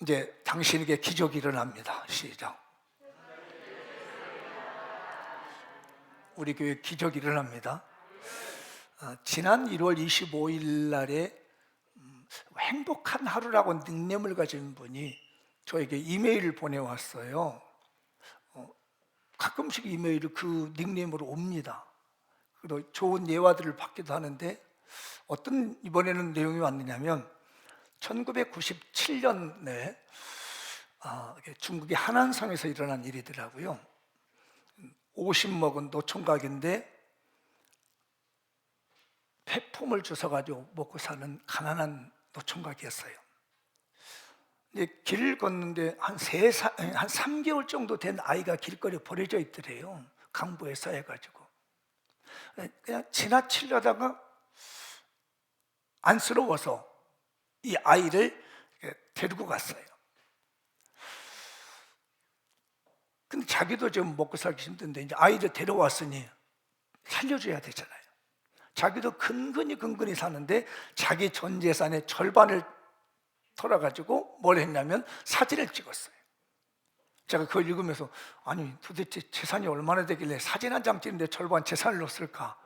이제 당신에게 기적이 일어납니다. 시작. 우리 교회 기적이 일어납니다. 지난 1월 25일 날에 행복한 하루라고 닉네임을 가진 분이 저에게 이메일을 보내왔어요. 가끔씩 이메일이 그 닉네임으로 옵니다. 그리고 좋은 예화들을 받기도 하는데 어떤 이번에는 내용이 왔느냐면 1997년에 중국의 하난성에서 일어난 일이더라고요. 50 먹은 노총각인데 폐품을 주워가지고 먹고 사는 가난한 노총각이었어요. 길을 걷는데 한 3개월 정도 된 아이가 길거리에 버려져 있더래요. 강보에 쌓여가지고. 그냥 지나치려다가 안쓰러워서 이 아이를 데리고 갔어요. 근데 자기도 지금 먹고 살기 힘든데 이제 아이를 데려왔으니 살려줘야 되잖아요. 자기도 근근히 사는데 자기 전 재산의 절반을 털어가지고 뭘 했냐면 사진을 찍었어요. 제가 그걸 읽으면서 아니 도대체 재산이 얼마나 되길래 사진 한 장 찍는데 절반 재산을 넣었을까?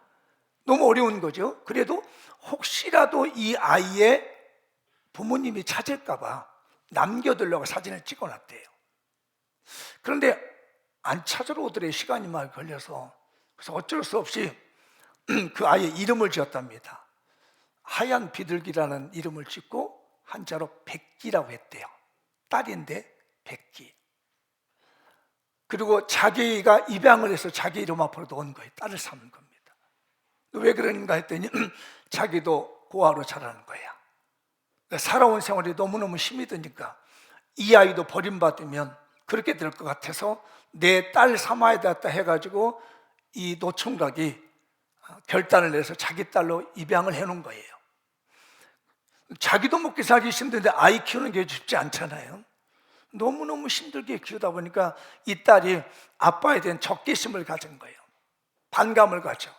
너무 어려운 거죠. 그래도 혹시라도 이 아이의 부모님이 찾을까 봐 남겨두려고 사진을 찍어놨대요. 그런데 안 찾으러 오더래. 시간이 많이 걸려서. 그래서 어쩔 수 없이 그 아이의 이름을 지었답니다. 하얀 비둘기라는 이름을 짓고 한자로 백기라고 했대요. 딸인데 백기. 그리고 자기가 입양을 해서 자기 이름 앞으로 넣은 거예요. 딸을 삼은 겁니다. 왜 그런가 했더니 자기도 고아로 자라는 거야. 그러니까 살아온 생활이 너무너무 힘이 드니까 이 아이도 버림받으면 그렇게 될 것 같아서 내 딸 삼아야 되겠다 해가지고 이 노총각이 결단을 내서 자기 딸로 입양을 해놓은 거예요. 자기도 먹기 살기 힘든데 아이 키우는 게 쉽지 않잖아요. 너무너무 힘들게 키우다 보니까 이 딸이 아빠에 대한 적개심을 가진 거예요. 반감을 가져.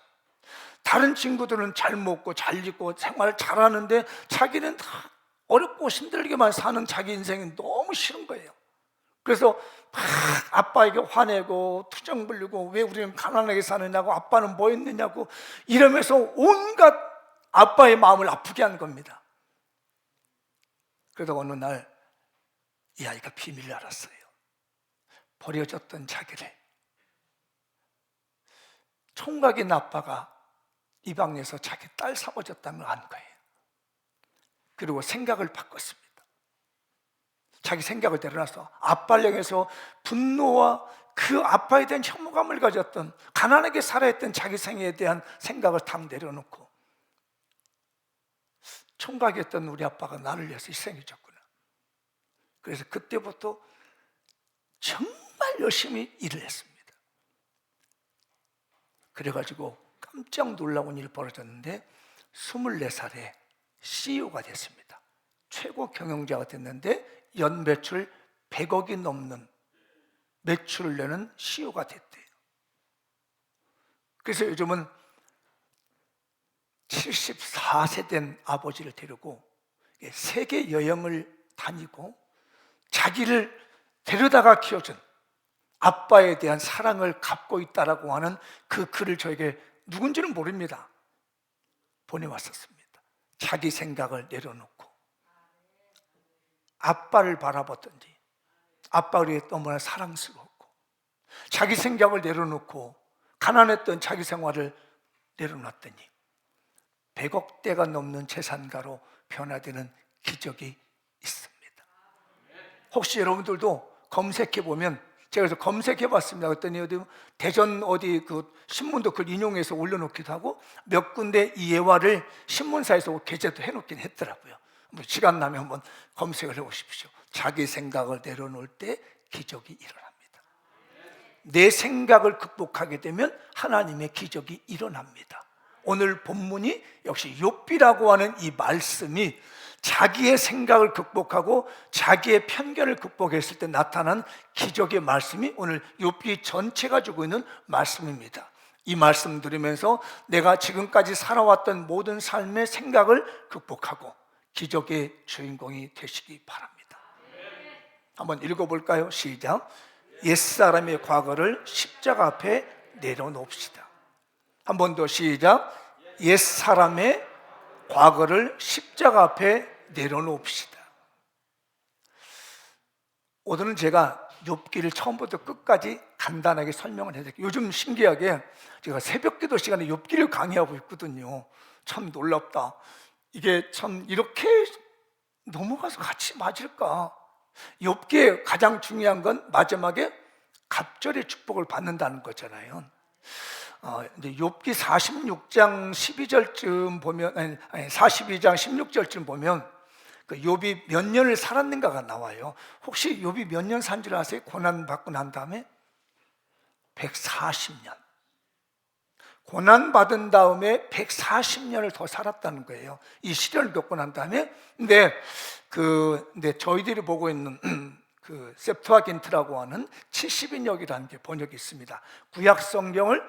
다른 친구들은 잘 먹고 잘 입고 생활을 잘하는데 자기는 다 어렵고 힘들게만 사는 자기 인생이 너무 싫은 거예요. 그래서 막 아빠에게 화내고 투정 부리고 왜 우리는 가난하게 사느냐고, 아빠는 뭐 했느냐고 이러면서 온갖 아빠의 마음을 아프게 한 겁니다. 그러다 어느 날 이 아이가 비밀을 알았어요. 버려졌던 자기를 총각인 아빠가 입양해서 자기 딸 삼아줬다는 걸 안 거예요. 그리고 생각을 바꿨습니다. 자기 생각을 내려놔서 아빠를 향해서 분노와 그 아빠에 대한 혐오감을 가졌던, 가난하게 살아야 했던 자기 생애에 대한 생각을 다 내려놓고 총각이었던 우리 아빠가 나를 위해서 희생해줬구나. 그래서 그때부터 정말 열심히 일을 했습니다. 그래가지고 깜짝 놀라운 일이 벌어졌는데 24살에 CEO가 됐습니다. 최고 경영자가 됐는데 연 매출 100억이 넘는 매출을 내는 CEO가 됐대요. 그래서 요즘은 74세 된 아버지를 데리고 세계 여행을 다니고 자기를 데려다가 키워준 아빠에 대한 사랑을 갚고 있다라고 하는 그 글을 저에게 누군지는 모릅니다. 보내왔었습니다. 자기 생각을 내려놓고 아빠를 바라봤더니 아빠를 너무나 사랑스러웠고 자기 생각을 내려놓고 가난했던 자기 생활을 내려놨더니 100억대가 넘는 재산가로 변화되는 기적이 있습니다. 혹시 여러분들도 검색해보면, 제가 그래서 검색해봤습니다. 그랬더니 어디 대전 어디 그 신문도 그걸 인용해서 올려놓기도 하고 몇 군데 이 예화를 신문사에서 게재도 해놓긴 했더라고요. 시간 나면 한번 검색을 해보십시오. 자기 생각을 내려놓을 때 기적이 일어납니다. 내 생각을 극복하게 되면 하나님의 기적이 일어납니다. 오늘 본문이 역시 욥기라고 하는 이 말씀이 자기의 생각을 극복하고 자기의 편견을 극복했을 때 나타난 기적의 말씀이 오늘 욥기 전체가 가지고 있는 말씀입니다. 이 말씀 들으면서 내가 지금까지 살아왔던 모든 삶의 생각을 극복하고 기적의 주인공이 되시기 바랍니다. 한번 읽어볼까요? 시작. 옛사람의 과거를 십자가 앞에 내려놓읍시다. 한 번 더 시작. 옛사람의 과거를 십자가 앞에 내려놓읍시다. 오늘은 제가 욥기를 처음부터 끝까지 간단하게 설명을 해드릴게요. 요즘 신기하게 제가 새벽기도 시간에 욥기를 강의하고 있거든요. 참 놀랍다. 이게 참 이렇게 넘어가서 같이 맞을까? 욥기의 가장 중요한 건 마지막에 갑절의 축복을 받는다는 거잖아요. 이제 욥기 46장 12절쯤 보면, 아니 42장 16절쯤 보면 그 욥이 몇 년을 살았는가가 나와요. 혹시 욥이 몇 년 산 줄 아세요? 고난 받고 난 다음에 140년. 고난 받은 다음에 140년을 더 살았다는 거예요. 이 시련을 겪고 난 다음에. 근데 저희들이 보고 있는 그 셉투아긴트라고 하는 70인역이라는 게 번역이 있습니다. 구약 성경을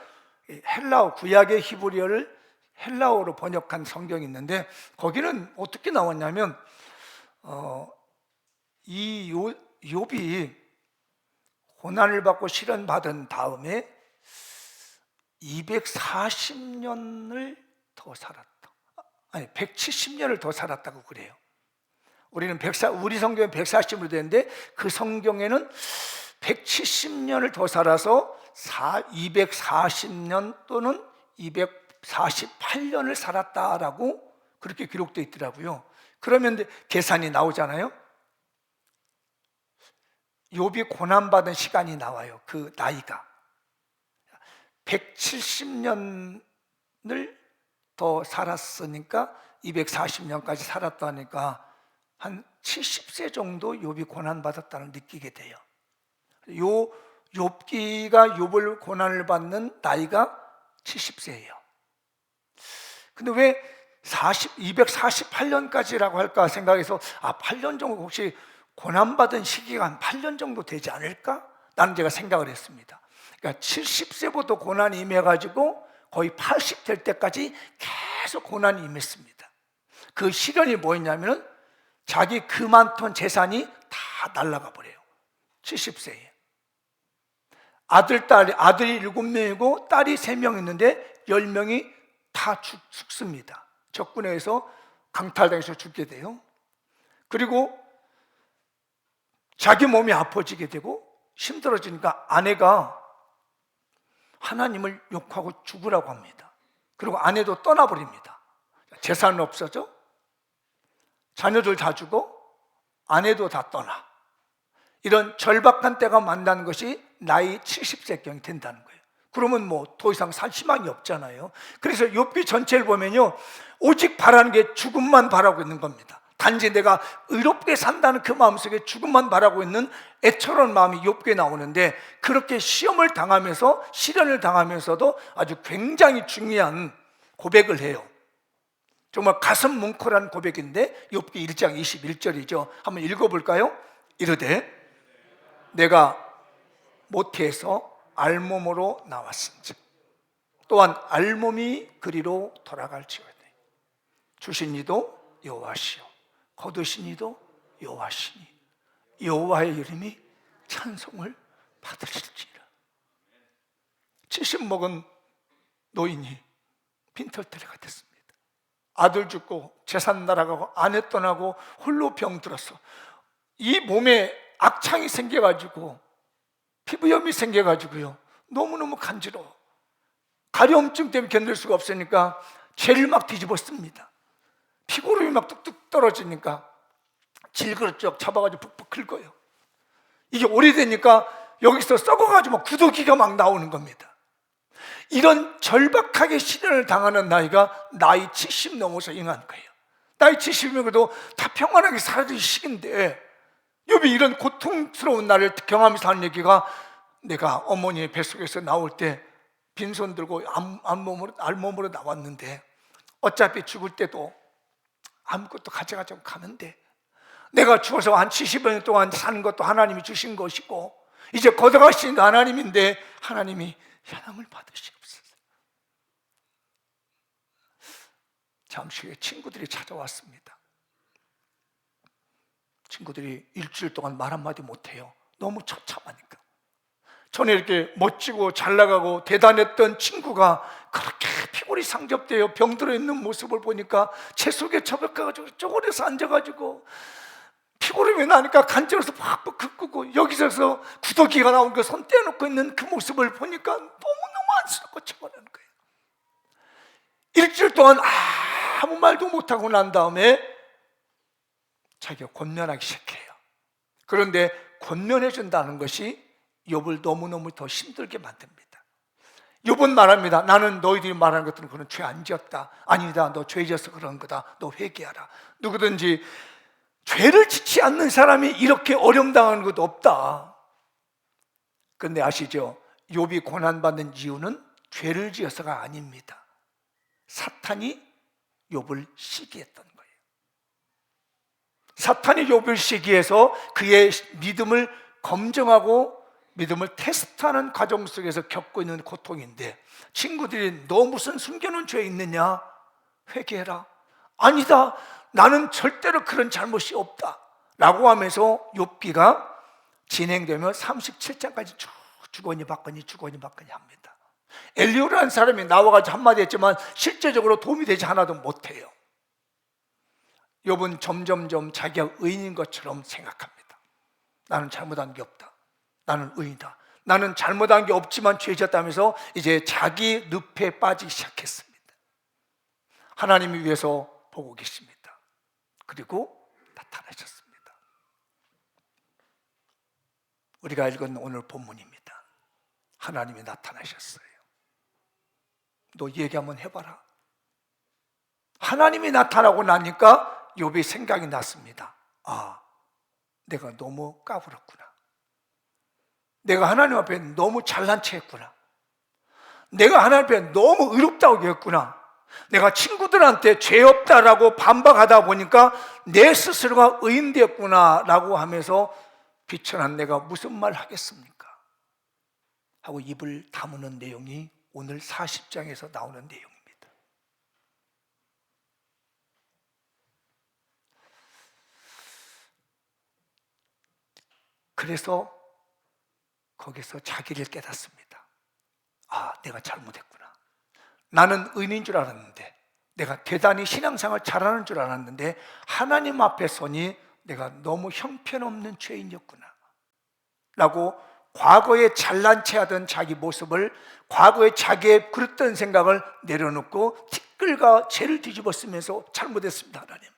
헬라어, 구약의 히브리어를 헬라어로 번역한 성경이 있는데 거기는 어떻게 나왔냐면 이 욥이 고난을 받고 시련 받은 다음에 240년을 더 살았다. 아니 170년을 더 살았다고 그래요. 우리 성경은 140으로 되는데 그 성경에는 170년을 더 살아서 240년 또는 248년을 살았다라고 그렇게 기록되어 있더라고요. 그러면 계산이 나오잖아요. 욥이 고난받은 시간이 나와요. 그 나이가 170년을 더 살았으니까 240년까지 살았다니까 한 70세 정도 욥이 고난받았다는 느끼게 돼요. 욥기가 욥을 고난을 받는 나이가 70세예요. 근데 왜 248년까지라고 할까 생각해서 8년 정도 혹시 고난받은 시기가 한 8년 정도 되지 않을까? 나는 제가 생각을 했습니다. 그러니까 70세부터 고난이 임해가지고 거의 80 될 때까지 계속 고난이 임했습니다. 그 시련이 뭐였냐면은 자기 그 많던 재산이 다 날아가 버려요. 70세에. 아들이 7명이고 딸이 3명 있는데 10명이 다 죽습니다. 적군에 의해서 강탈당해서 죽게 돼요. 그리고 자기 몸이 아파지게 되고 힘들어지니까 아내가 하나님을 욕하고 죽으라고 합니다. 그리고 아내도 떠나버립니다. 재산은 없어져, 자녀들 다 죽어, 아내도 다 떠나. 이런 절박한 때가 만나는 것이 나이 70세경이 된다는 거예요. 그러면 뭐 더 이상 살 희망이 없잖아요. 그래서 욥기 전체를 보면요, 오직 바라는 게 죽음만 바라고 있는 겁니다. 단지 내가 의롭게 산다는 그 마음속에 죽음만 바라고 있는 애처로운 마음이 욥기에 나오는데, 그렇게 시험을 당하면서 시련을 당하면서도 아주 굉장히 중요한 고백을 해요. 정말 가슴 뭉클한 고백인데 욥기 1장 21절이죠. 한번 읽어볼까요? 이르되 내가 모태에서 알몸으로 나왔은즉 또한 알몸이 그리로 돌아갈지어다. 주신 이도 여호와시요 거두신 이도 여호와시니 여호와의 이름이 찬송을 받으실지라. 70 먹은 노인이 빈털터리가 됐습니다. 아들 죽고 재산 날아가고 아내 떠나고 홀로 병들었어. 이 몸에 악창이 생겨가지고 피부염이 생겨가지고요, 너무너무 간지러워. 가려움증 때문에 견딜 수가 없으니까 죄를 막 뒤집었습니다. 피고름이 막 뚝뚝 떨어지니까 질그릇 잡아가지고 푹푹 긁어요. 이게 오래되니까 여기서 썩어가지고 막 구더기가 막 나오는 겁니다. 이런 절박하게 시련을 당하는 나이가 나이 70 넘어서 임한 거예요. 나이 70이면 그래도 다 평안하게 살아질 시기인데 욥이 이런 고통스러운 날을 경험하면서 하는 얘기가, 내가 어머니의 뱃속에서 나올 때 빈손 들고 알몸으로 나왔는데 어차피 죽을 때도 아무것도 가져가자고 가는데 내가 죽어서 한 70년 동안 사는 것도 하나님이 주신 것이고 이제 걷어가신 하나님인데 하나님이 현함을 받으시옵소서. 잠시 후에 친구들이 찾아왔습니다. 친구들이 일주일 동안 말 한마디 못해요. 너무 처참하니까. 전에 이렇게 멋지고 잘 나가고 대단했던 친구가 그렇게 피골이 상접되어 병들어 있는 모습을 보니까 채 속에 처박혀가지고 쪼그려서 앉아가지고 피골이 나니까 간절해서 팍팍 긁고 여기서 구더기가 나온 거 손 떼놓고 있는 그 모습을 보니까 너무너무 안쓰럽고 처벌하는 거예요. 일주일 동안 아무 말도 못하고 난 다음에 자기가 권면하기 시작해요. 그런데 권면해 준다는 것이 욥을 너무너무 더 힘들게 만듭니다. 욥은 말합니다. 나는 너희들이 말하는 것들은 그런 죄 안 지었다. 아니다, 너 죄 지어서 그런 거다. 너 회개하라. 누구든지 죄를 짓지 않는 사람이 이렇게 어려움당하는 것도 없다. 그런데 아시죠? 욥이 고난받는 이유는 죄를 지어서가 아닙니다. 사탄이 욥을 시기했던 거예요. 사탄이 욥을 시기해서 그의 믿음을 검증하고 믿음을 테스트하는 과정 속에서 겪고 있는 고통인데, 친구들이 너 무슨 숨겨놓은 죄 있느냐? 회개해라. 아니다, 나는 절대로 그런 잘못이 없다 라고 하면서 욥기가 진행되면 37장까지 쭉 주거니 받거니 합니다. 엘리후라는 사람이 나와가지고 한마디 했지만 실제적으로 도움이 되지 하나도 못해요. 욥은 점점점 자기가 의인인 것처럼 생각합니다. 나는 잘못한 게 없다. 나는 의인이다. 나는 잘못한 게 없지만 죄졌다면서 이제 자기 늪에 빠지기 시작했습니다. 하나님이 위해서 보고 계십니다. 그리고 나타나셨습니다. 우리가 읽은 오늘 본문입니다. 하나님이 나타나셨어요. 너 얘기 한번 해봐라. 하나님이 나타나고 나니까 욥이 생각이 났습니다. 아, 내가 너무 까불었구나. 내가 하나님 앞에 너무 잘난 체 했구나. 내가 하나님 앞에 너무 의롭다고 했구나. 내가 친구들한테 죄 없다라고 반박하다 보니까 내 스스로가 의인되었구나 라고 하면서 비천한 내가 무슨 말 하겠습니까? 하고 입을 다무는 내용이 오늘 40장에서 나오는 내용입니다. 그래서 거기서 자기를 깨닫습니다. 아, 내가 잘못했구나. 나는 의인인 줄 알았는데, 내가 대단히 신앙생활 잘하는 줄 알았는데 하나님 앞에 서니 내가 너무 형편없는 죄인이었구나 라고 과거에 잘난 체하던 자기 모습을, 과거에 자기의 그랬던 생각을 내려놓고 티끌과 죄를 뒤집어 쓰면서 잘못했습니다. 하나님.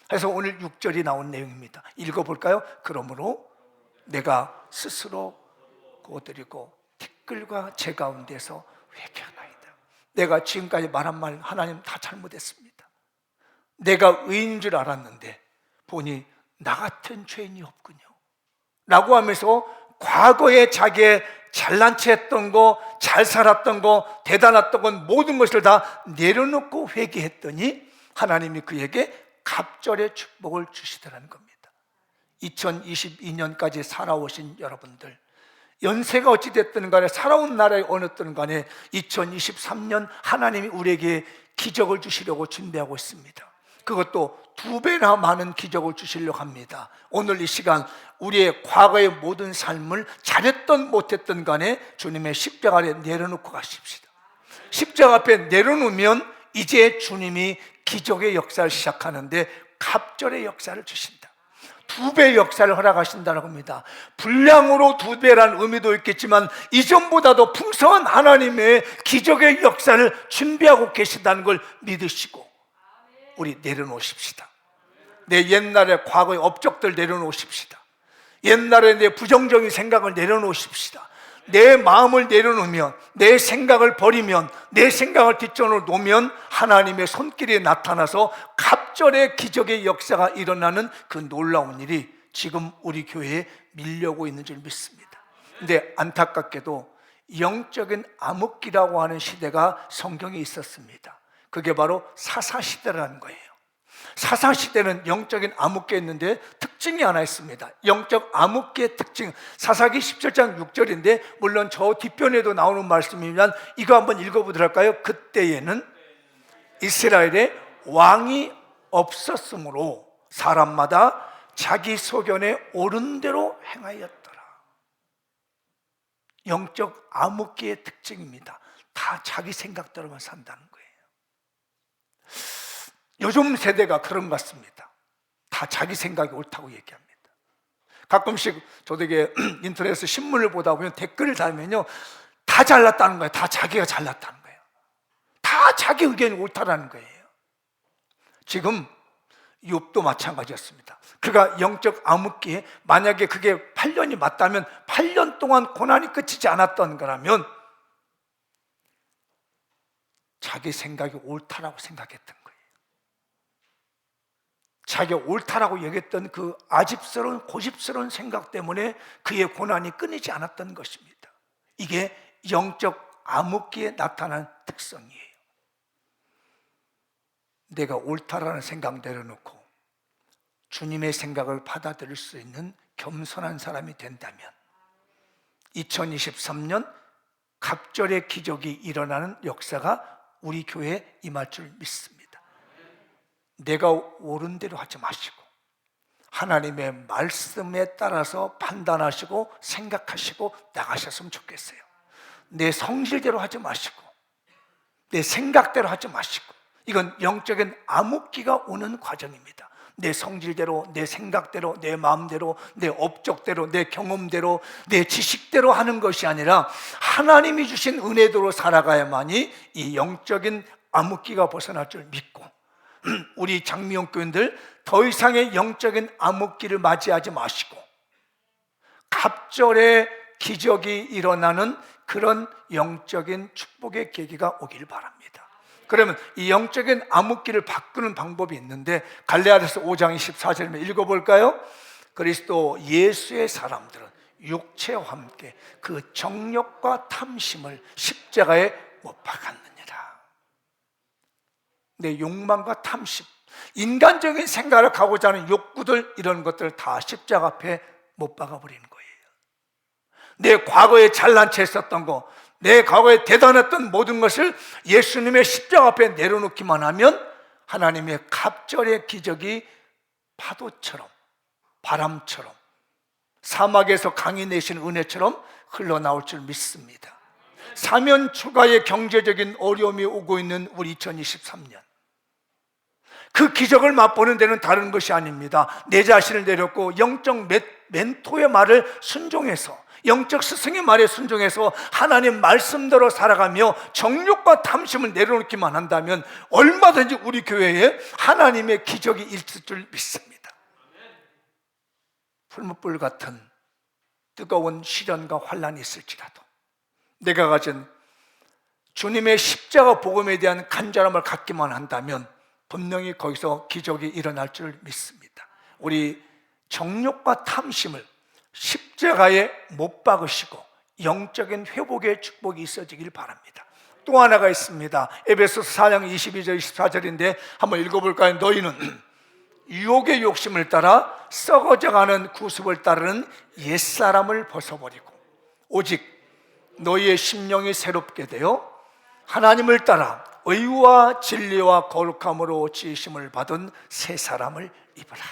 그래서 오늘 6절이 나온 내용입니다. 읽어볼까요? 그러므로 내가 스스로 고드리고 티끌과 죄 가운데서 회개하나이다. 내가 지금까지 말한 말 하나님 다 잘못했습니다. 내가 의인인 줄 알았는데 보니 나 같은 죄인이 없군요 라고 하면서 과거에 자기의 잘난 체 했던 거, 잘 살았던 거, 대단했던 건 모든 것을 다 내려놓고 회개했더니 하나님이 그에게 갑절의 축복을 주시더라는 겁니다. 2022년까지 살아오신 여러분들, 연세가 어찌됐든 간에 살아온 나라에 어느든 간에 2023년 하나님이 우리에게 기적을 주시려고 준비하고 있습니다. 그것도 2배나 많은 기적을 주시려고 합니다. 오늘 이 시간 우리의 과거의 모든 삶을 잘했던 못했던 간에 주님의 십자가 아래 내려놓고 가십시다. 십자가 앞에 내려놓으면 이제 주님이 기적의 역사를 시작하는데 갑절의 역사를 주신다. 2배 역사를 허락하신다는 겁니다. 분량으로 2배라는 의미도 있겠지만 이전보다도 풍성한 하나님의 기적의 역사를 준비하고 계신다는 걸 믿으시고 우리 내려놓으십시다. 내 옛날의 과거의 업적들 내려놓으십시다. 옛날에 내 부정적인 생각을 내려놓으십시다. 내 마음을 내려놓으면, 내 생각을 버리면, 내 생각을 뒷전으로 놓으면 하나님의 손길이 나타나서 갑절의 기적의 역사가 일어나는 그 놀라운 일이 지금 우리 교회에 밀려오고 있는 줄 믿습니다. 근데 안타깝게도 영적인 암흑기라고 하는 시대가 성경에 있었습니다. 그게 바로 사사시대라는 거예요. 사사시대는 영적인 암흑기였는데 특징이 하나 있습니다. 영적 암흑기의 특징, 사사기 17장 6절인데 물론 저 뒷편에도 나오는 말씀이면 이거 한번 읽어보도록 할까요? 그때에는 이스라엘에 왕이 없었으므로 사람마다 자기 소견에 옳은 대로 행하였더라. 영적 암흑기의 특징입니다. 다 자기 생각대로만 산다는 거예요. 요즘 세대가 그런 것 같습니다. 다 자기 생각이 옳다고 얘기합니다. 가끔씩 저도 이게 인터넷에서 신문을 보다 보면 댓글을 달면요, 다 잘났다는 거예요. 다 자기가 잘났다는 거예요. 다 자기 의견이 옳다라는 거예요. 지금 욥도 마찬가지였습니다. 그가 영적 암흑기에 만약에 그게 8년이 맞다면 8년 동안 고난이 끝이지 않았던 거라면 자기 생각이 옳다라고 생각했던 거예요. 자기가 옳다라고 얘기했던 그 아집스러운 고집스러운 생각 때문에 그의 고난이 끊이지 않았던 것입니다. 이게 영적 암흑기에 나타난 특성이에요. 내가 옳다라는 생각 내려놓고 주님의 생각을 받아들일 수 있는 겸손한 사람이 된다면 2023년 갑절의 기적이 일어나는 역사가 우리 교회에 임할 줄 믿습니다. 내가 옳은 대로 하지 마시고 하나님의 말씀에 따라서 판단하시고 생각하시고 나가셨으면 좋겠어요. 내 성질대로 하지 마시고 내 생각대로 하지 마시고, 이건 영적인 암흑기가 오는 과정입니다. 내 성질대로, 내 생각대로, 내 마음대로, 내 업적대로, 내 경험대로, 내 지식대로 하는 것이 아니라 하나님이 주신 은혜대로 살아가야만이 이 영적인 암흑기가 벗어날 줄 믿고, 우리 장미영 교인들 더 이상의 영적인 암흑기를 맞이하지 마시고 갑절의 기적이 일어나는 그런 영적인 축복의 계기가 오길 바랍니다. 그러면 이 영적인 암흑기를 바꾸는 방법이 있는데 갈라디아서 5장 24절을 읽어볼까요? 그리스도 예수의 사람들은 육체와 함께 그 정욕과 탐심을 십자가에 못 박았느니라. 내 욕망과 탐심, 인간적인 생각을 가고자 하는 욕구들, 이런 것들 다 십자가 앞에 못 박아버리는 거예요. 내 과거에 잘난 체 했었던 거, 내 과거에 대단했던 모든 것을 예수님의 십자가 앞에 내려놓기만 하면 하나님의 갑절의 기적이 파도처럼, 바람처럼, 사막에서 강이 내신 은혜처럼 흘러나올 줄 믿습니다. 사면 초과의 경제적인 어려움이 오고 있는 우리 2023년, 그 기적을 맛보는 데는 다른 것이 아닙니다. 내 자신을 내렸고 영적 멘토의 말을 순종해서, 영적 스승의 말에 순종해서 하나님 말씀대로 살아가며 정욕과 탐심을 내려놓기만 한다면 얼마든지 우리 교회에 하나님의 기적이 있을 줄 믿습니다. 풀무불 같은 뜨거운 시련과 환란이 있을지라도 내가 가진 주님의 십자가 복음에 대한 간절함을 갖기만 한다면 분명히 거기서 기적이 일어날 줄 믿습니다. 우리 정욕과 탐심을 십자가에 못 박으시고 영적인 회복의 축복이 있어지길 바랍니다. 또 하나가 있습니다. 에베소서 4장 22절 24절인데 한번 읽어볼까요? 너희는 유혹의 욕심을 따라 썩어져가는 구습을 따르는 옛사람을 벗어버리고 오직 너희의 심령이 새롭게 되어 하나님을 따라 의와 진리와 거룩함으로 지으심을 받은 새 사람을 입으라.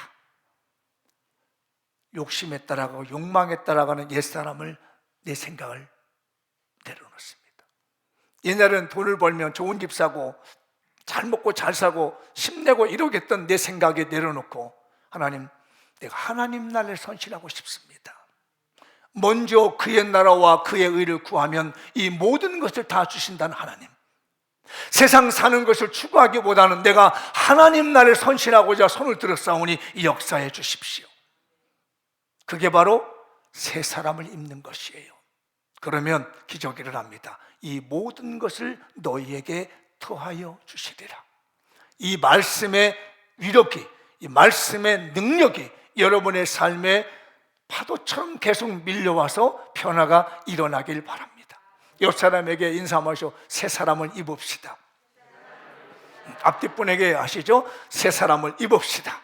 욕심에 따라가고 욕망에 따라가는 옛사람을, 내 생각을 내려놓습니다. 옛날에는 돈을 벌면 좋은 집 사고 잘 먹고 잘 사고 힘내고 이러겠던 내 생각에 내려놓고 하나님, 내가 하나님 나라를 선실하고 싶습니다. 먼저 그의 나라와 그의 의를 구하면 이 모든 것을 다 주신다는 하나님, 세상 사는 것을 추구하기보다는 내가 하나님 나라를 선실하고자 손을 들었사오니 역사해 주십시오. 그게 바로 새 사람을 입는 것이에요. 그러면 기적이 일어납니다. 이 모든 것을 너희에게 더하여 주시리라. 이 말씀의 위력이, 이 말씀의 능력이 여러분의 삶에 파도처럼 계속 밀려와서 변화가 일어나길 바랍니다. 옆 사람에게 인사하시오. 새 사람을 입읍시다. 앞뒤 분에게 하시죠. 새 사람을 입읍시다.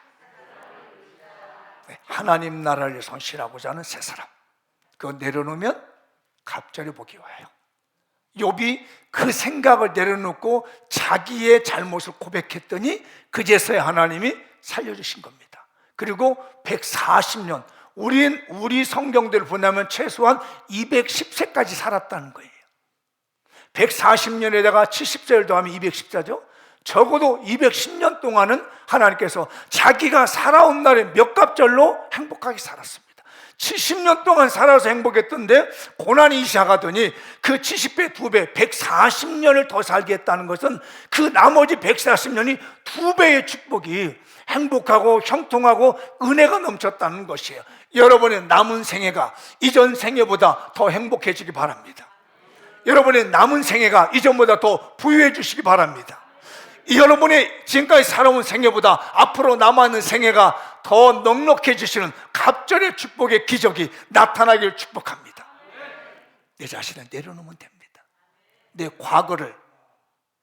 하나님 나라를 선실하고자 하는 새 사람, 그거 내려놓으면 갑절의 복이 와요. 욥이 그 생각을 내려놓고 자기의 잘못을 고백했더니 그제서야 하나님이 살려주신 겁니다. 그리고 140년. 우리 성경들을 보면 최소한 210세까지 살았다는 거예요. 140년에다가 70세를 더하면 214죠. 적어도 210년 동안은 하나님께서 자기가 살아온 날의 몇 갑절로 행복하게 살았습니다. 70년 동안 살아서 행복했던데 고난이 시작하더니 그 70배 2배 140년을 더 살게 했다는 것은 그 나머지 140년이 2배의 축복이 행복하고 형통하고 은혜가 넘쳤다는 것이에요. 여러분의 남은 생애가 이전 생애보다 더 행복해지기 바랍니다. 여러분의 남은 생애가 이전보다 더 부유해 주시기 바랍니다. 여러분의 지금까지 살아온 생애보다 앞으로 남아있는 생애가 더 넉넉해지시는 갑절의 축복의 기적이 나타나길 축복합니다. 내 자신을 내려놓으면 됩니다.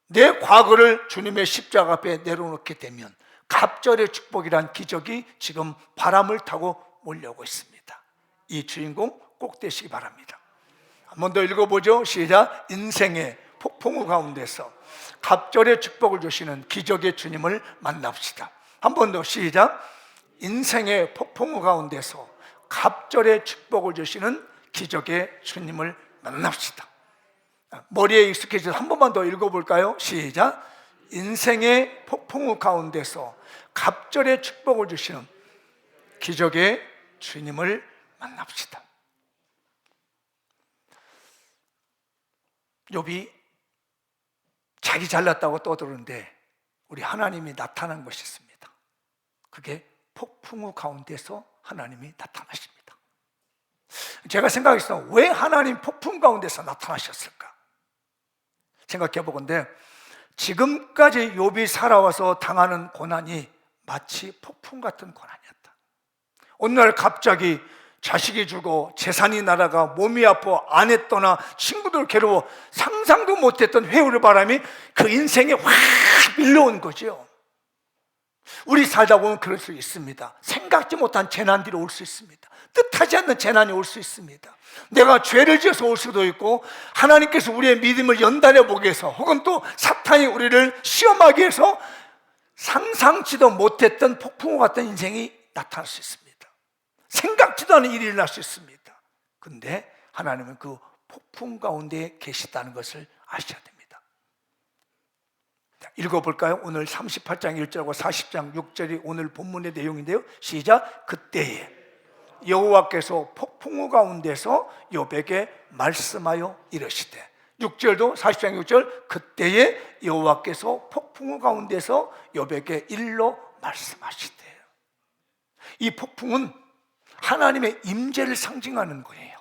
내 과거를 주님의 십자가 앞에 내려놓게 되면 갑절의 축복이란 기적이 지금 바람을 타고 몰려오고 있습니다. 이 주인공 꼭 되시기 바랍니다. 한 번 더 읽어보죠. 시작. 인생의 폭풍우 가운데서 갑절의 축복을 주시는 기적의 주님을 만납시다. 한 번 더 시작. 인생의 폭풍우 가운데서 갑절의 축복을 주시는 기적의 주님을 만납시다. 머리에 익숙해져서 한 번만 더 읽어볼까요? 시작. 인생의 폭풍우 가운데서 갑절의 축복을 주시는 기적의 주님을 만납시다. 욥이 자기 잘났다고 떠드는데 우리 하나님이 나타난 것이 있습니다. 그게 폭풍우 가운데서 하나님이 나타나십니다. 제가 생각했어요. 왜 하나님 폭풍 가운데서 나타나셨을까? 생각해 보건데 지금까지 욥이 살아와서 당하는 고난이 마치 폭풍 같은 고난이었다. 어느 날 갑자기 자식이 죽어 재산이 날아가 몸이 아파 아내 떠나 친구들 괴로워 상상도 못했던 회오리 바람이 그 인생에 확 밀려온 거죠. 우리 살다 보면 그럴 수 있습니다. 생각지 못한 재난들이 올 수 있습니다. 뜻하지 않는 재난이 올 수 있습니다. 내가 죄를 지어서 올 수도 있고 하나님께서 우리의 믿음을 연단해 보기 위해서 혹은 또 사탄이 우리를 시험하기 위해서 상상치도 못했던 폭풍우 같은 인생이 나타날 수 있습니다. 생각지도 않은 일이 일어날 수 있습니다. 그런데 하나님은 그 폭풍 가운데 계시다는 것을 아셔야 됩니다. 읽어볼까요? 오늘 38장 1절하고 40장 6절이 오늘 본문의 내용인데요. 시작. 그때에 여호와께서 폭풍우 가운데서 욥에게 말씀하여 이르시되 6절도 40장 6절 그때에 여호와께서 폭풍우 가운데서 욥에게 일러 말씀하시되 이 폭풍은 하나님의 임재를 상징하는 거예요.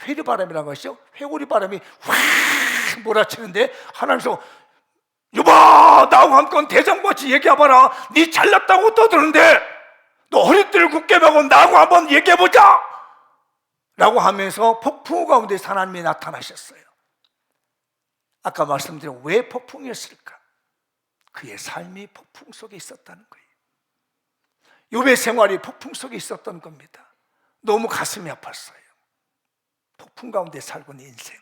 회류바람이라고 하시죠. 회오리 바람이 확 몰아치는데 하나님께서 여봐 나하고 한건 대장같이 얘기해봐라. 네 잘났다고 떠드는데 너 허리띠를 굳게 매고 나하고 한번 얘기해보자 라고 하면서 폭풍 가운데 하나님이 나타나셨어요. 아까 말씀드린 왜 폭풍이었을까? 그의 삶이 폭풍 속에 있었다는 거예요. 욥의 생활이 폭풍 속에 있었던 겁니다. 너무 가슴이 아팠어요. 폭풍 가운데 살고 있는 인생.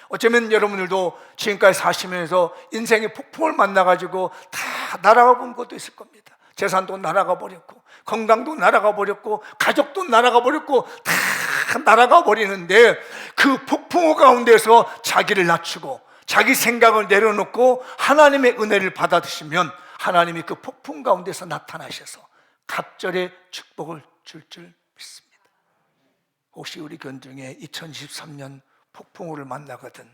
어쩌면 여러분들도 지금까지 사시면서 인생의 폭풍을 만나가지고 다 날아가 본 것도 있을 겁니다. 재산도 날아가 버렸고 건강도 날아가 버렸고 가족도 날아가 버렸고 다 날아가 버리는데 그 폭풍 가운데서 자기를 낮추고 자기 생각을 내려놓고 하나님의 은혜를 받아드시면 하나님이 그 폭풍 가운데서 나타나셔서 갑절의 축복을 줄 믿습니다. 혹시 우리 교인 중에 2023년 폭풍우를 만나거든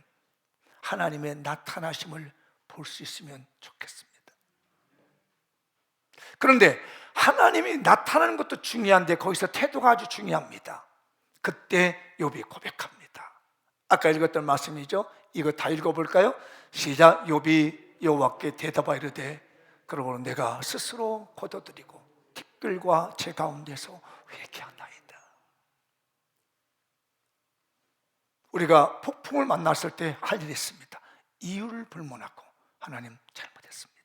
하나님의 나타나심을 볼 수 있으면 좋겠습니다. 그런데 하나님이 나타나는 것도 중요한데 거기서 태도가 아주 중요합니다. 그때 욥이 고백합니다. 아까 읽었던 말씀이죠. 이거 다 읽어볼까요? 시작. 욥이 여호와께 대답하여 이르되 그러므로 내가 스스로 거둬들이고 티끌과 제 가운데서 회개하나이다. 우리가 폭풍을 만났을 때 할 일이 있습니다. 이유를 불문하고 하나님 잘못했습니다.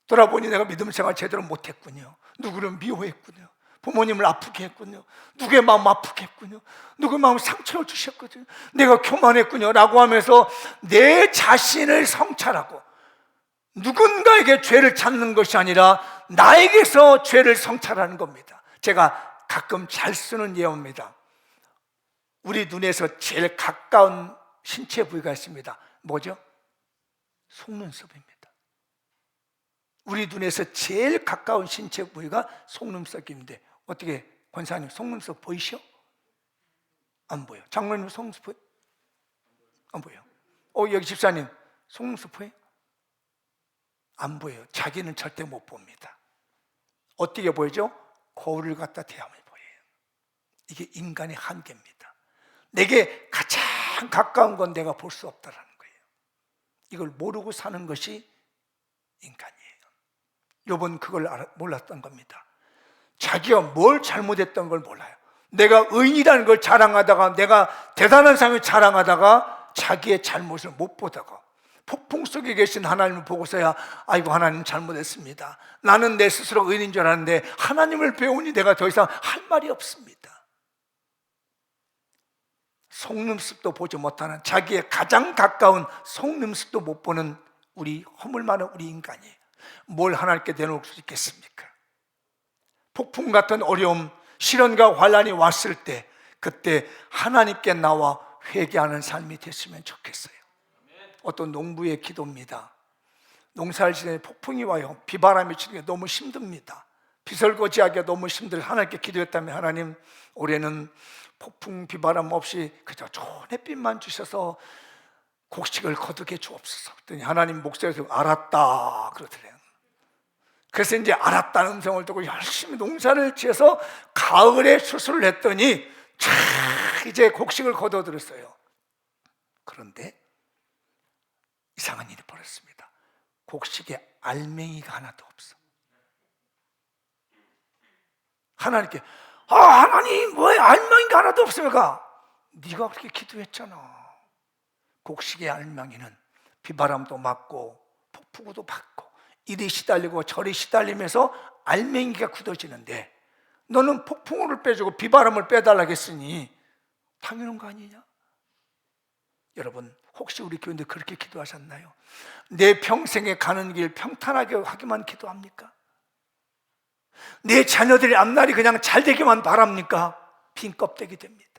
돌아보니 내가 믿음 생활 제대로 못했군요. 누구를 미워했군요. 부모님을 아프게 했군요. 누구의 마음 아프게 했군요. 누구의 마음 상처를 주셨거든요. 내가 교만했군요 라고 하면서 내 자신을 성찰하고 누군가에게 죄를 찾는 것이 아니라 나에게서 죄를 성찰하는 겁니다. 제가 가끔 잘 쓰는 예어입니다. 우리 눈에서 제일 가까운 신체 부위가 있습니다. 뭐죠? 속눈썹입니다. 우리 눈에서 제일 가까운 신체 부위가 속눈썹인데, 어떻게 권사님 속눈썹 보이시오? 안 보여. 장로님 속눈썹 보여? 안 보여. 여기 집사님 속눈썹 보여? 안 보여요. 자기는 절대 못 봅니다. 어떻게 보이죠? 거울을 갖다 대하면 보여요. 이게 인간의 한계입니다. 내게 가장 가까운 건 내가 볼 수 없다라는 거예요. 이걸 모르고 사는 것이 인간이에요. 욥은 그걸 몰랐던 겁니다. 자기가 뭘 잘못했던 걸 몰라요. 내가 의인이라는 걸 자랑하다가, 내가 대단한 삶을 자랑하다가 자기의 잘못을 못 보다가 폭풍 속에 계신 하나님을 보고서야 아이고 하나님 잘못했습니다. 나는 내 스스로 의인인 줄 알았는데 하나님을 배우니 내가 더 이상 할 말이 없습니다. 속눈썹도 보지 못하는, 자기의 가장 가까운 속눈썹도 못 보는 우리 허물 많은 우리 인간이 뭘 하나님께 내놓을 수 있겠습니까? 폭풍 같은 어려움, 시련과 환난이 왔을 때 그때 하나님께 나와 회개하는 삶이 됐으면 좋겠어요. 어떤 농부의 기도입니다. 농사를 지내 폭풍이 와요. 비바람이 치는 게 너무 힘듭니다. 비설거지하기가 너무 힘들어서 하나님께 기도했다면, 하나님 올해는 폭풍 비바람 없이 그저 좋은 햇빛만 주셔서 곡식을 거두게 주옵소서. 그랬더니 하나님 목소리에서 알았다 그러더래요. 그래서 이제 알았다는 음성을 듣고 열심히 농사를 지어서 가을에 수술을 했더니 촤 이제 곡식을 거둬들었어요. 그런데 이상한 일이 벌어졌습니다. 곡식에 알맹이가 하나도 없어. 하나님께 하나님 왜 알맹이가 하나도 없습니까? 네가 그렇게 기도했잖아. 곡식의 알맹이는 비바람도 맞고 폭풍우도 맞고 이리 시달리고 저리 시달리면서 알맹이가 굳어지는데, 너는 폭풍우를 빼주고 비바람을 빼달라고 했으니 당연한 거 아니냐? 여러분, 혹시 우리 교인들 그렇게 기도하셨나요? 내 평생에 가는 길 평탄하게 하기만 기도합니까? 내 자녀들의 앞날이 그냥 잘 되기만 바랍니까? 빈 껍데기 됩니다.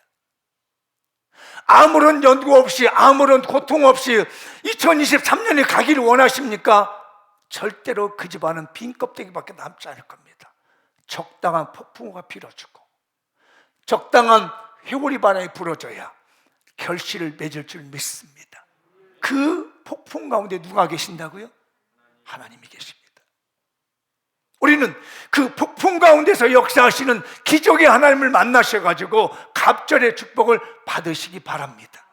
아무런 연구 없이, 아무런 고통 없이 2023년에 가기를 원하십니까? 절대로 그 집안은 빈 껍데기밖에 남지 않을 겁니다. 적당한 폭풍우가 빌어주고 적당한 회오리 바람이 불어줘야 결실을 맺을 줄 믿습니다. 그 폭풍 가운데 누가 계신다고요? 하나님이 계십니다. 우리는 그 폭풍 가운데서 역사하시는 기적의 하나님을 만나셔가지고 갑절의 축복을 받으시기 바랍니다.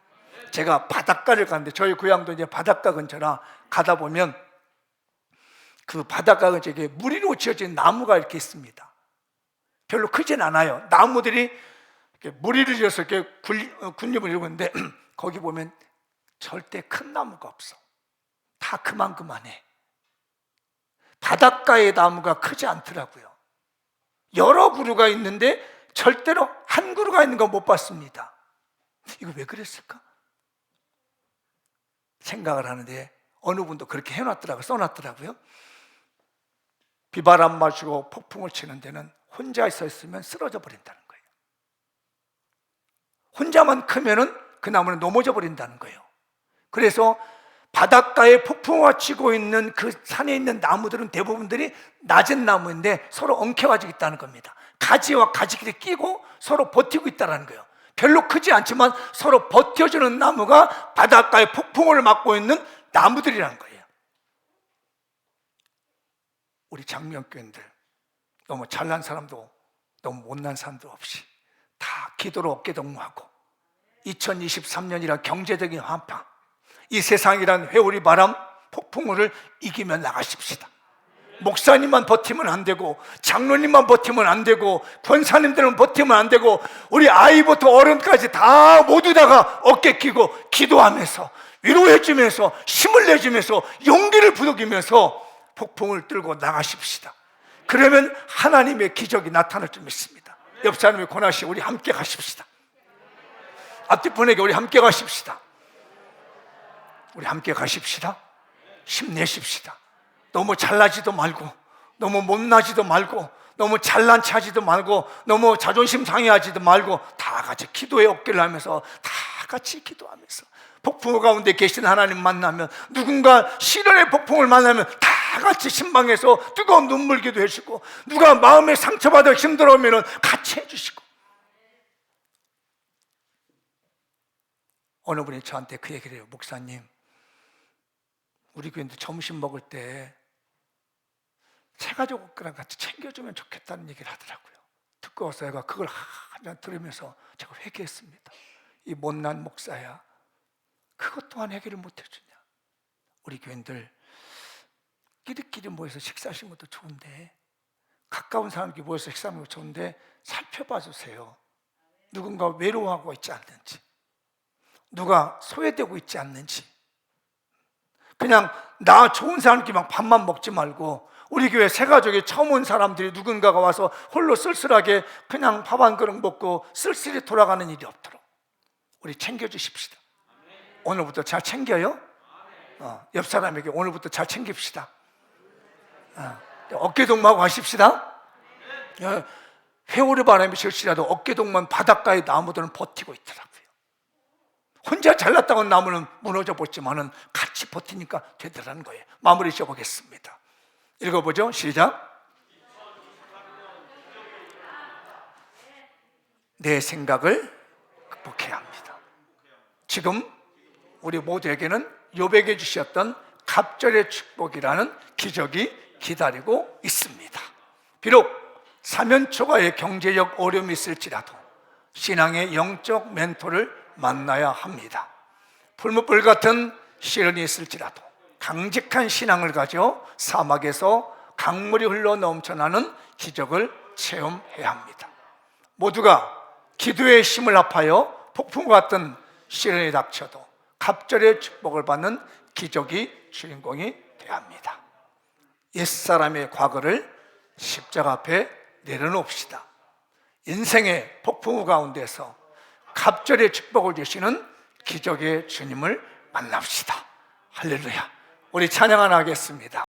제가 바닷가를 갔는데, 저희 고향도 이제 바닷가 근처라 가다 보면 그 바닷가 근처에 무리로 지어진 나무가 이렇게 있습니다. 별로 크진 않아요. 나무들이 이렇게 무리를 지어서 이렇게 군림을 이루고 있는데 거기 보면 절대 큰 나무가 없어. 다 그만해. 바닷가의 나무가 크지 않더라고요. 여러 그루가 있는데 절대로 한 그루가 있는 거 못 봤습니다. 이거 왜 그랬을까? 생각을 하는데 어느 분도 그렇게 해놨더라고요. 써놨더라고요. 비바람 마시고 폭풍을 치는 데는 혼자 있으면 쓰러져 버린다는 거예요. 혼자만 크면은 그 나무는 넘어져 버린다는 거예요. 그래서 바닷가에 폭풍우가 치고 있는 그 산에 있는 나무들은 대부분들이 낮은 나무인데 서로 엉켜가지고 있다는 겁니다. 가지와 가지끼리 끼고 서로 버티고 있다는 거예요. 별로 크지 않지만 서로 버텨주는 나무가 바닷가에 폭풍우를 맞고 있는 나무들이라는 거예요. 우리 장명교인들, 너무 잘난 사람도 너무 못난 사람도 없이 다 기도로 어깨동무하고 2023년이란 경제적인 한파, 이 세상이란 회오리 바람, 폭풍우를 이기며 나가십시다. 목사님만 버티면 안 되고, 장로님만 버티면 안 되고, 권사님들은 버티면 안 되고, 우리 아이부터 어른까지 다 모두 다가 어깨 끼고 기도하면서 위로해주면서 힘을 내주면서 용기를 부르기면서 폭풍을 뚫고 나가십시다. 그러면 하나님의 기적이 나타날 줄 믿습니다. 옆 사람이 권하시, 우리 함께 가십시다. 앞뒤 분에게 우리 함께 가십시다. 우리 함께 가십시다. 힘내십시다. 너무 잘나지도 말고, 너무 못나지도 말고, 너무 잘난 체하지도 말고, 너무 자존심 상해하지도 말고, 다 같이 기도의 어깨를 하면서, 다 같이 기도하면서, 폭풍 가운데 계신 하나님 만나면, 누군가 시련의 폭풍을 만나면 다 같이 신방에서 뜨거운 눈물 기도해 주시고, 누가 마음에 상처받아 힘들어하면 같이 해주시고. 어느 분이 저한테 그 얘기를 해요. 목사님, 우리 교인들 점심 먹을 때 새가족이랑 같이 챙겨주면 좋겠다는 얘기를 하더라고요. 듣고 와서 제가 그걸 한잔 들으면서 제가 회개했습니다. 이 못난 목사야, 그것 또한 해결을 못 해주냐. 우리 교인들 끼리끼리 모여서 식사하시는 것도 좋은데, 가까운 사람끼리 모여서 식사하는 것도 좋은데, 살펴봐 주세요. 누군가 외로워하고 있지 않는지, 누가 소외되고 있지 않는지. 그냥 나 좋은 사람끼리만 밥만 먹지 말고, 우리 교회 새가족에 처음 온 사람들이 누군가가 와서 홀로 쓸쓸하게 그냥 밥 한 그릇 먹고 쓸쓸히 돌아가는 일이 없도록 우리 챙겨주십시다. 오늘부터 잘 챙겨요. 옆 사람에게 오늘부터 잘 챙깁시다. 어깨동무하고 하십시다. 회오리 바람이 실시라도 어깨동무한 바닷가의 나무들은 버티고 있더라고요. 혼자 잘났다고 나무는 무너져 버렸지만은 같이 버티니까 되더라는 거예요. 마무리 지어보겠습니다. 읽어보죠. 시작. 내 생각을 극복해야 합니다. 지금 우리 모두에게는 욥에게 주셨던 갑절의 축복이라는 기적이 기다리고 있습니다. 비록 사면초가의 경제적 어려움이 있을지라도 신앙의 영적 멘토를 만나야 합니다. 풀무불 같은 시련이 있을지라도 강직한 신앙을 가져 사막에서 강물이 흘러 넘쳐나는 기적을 체험해야 합니다. 모두가 기도의 힘을 합하여 폭풍과 같은 시련이 닥쳐도 갑절의 축복을 받는 기적이 주인공이 되어야 합니다. 옛사람의 과거를 십자가 앞에 내려놓읍시다. 인생의 폭풍 가운데서 갑절의 축복을 주시는 기적의 주님을 만납시다. 할렐루야. 우리 찬양 하나 하겠습니다.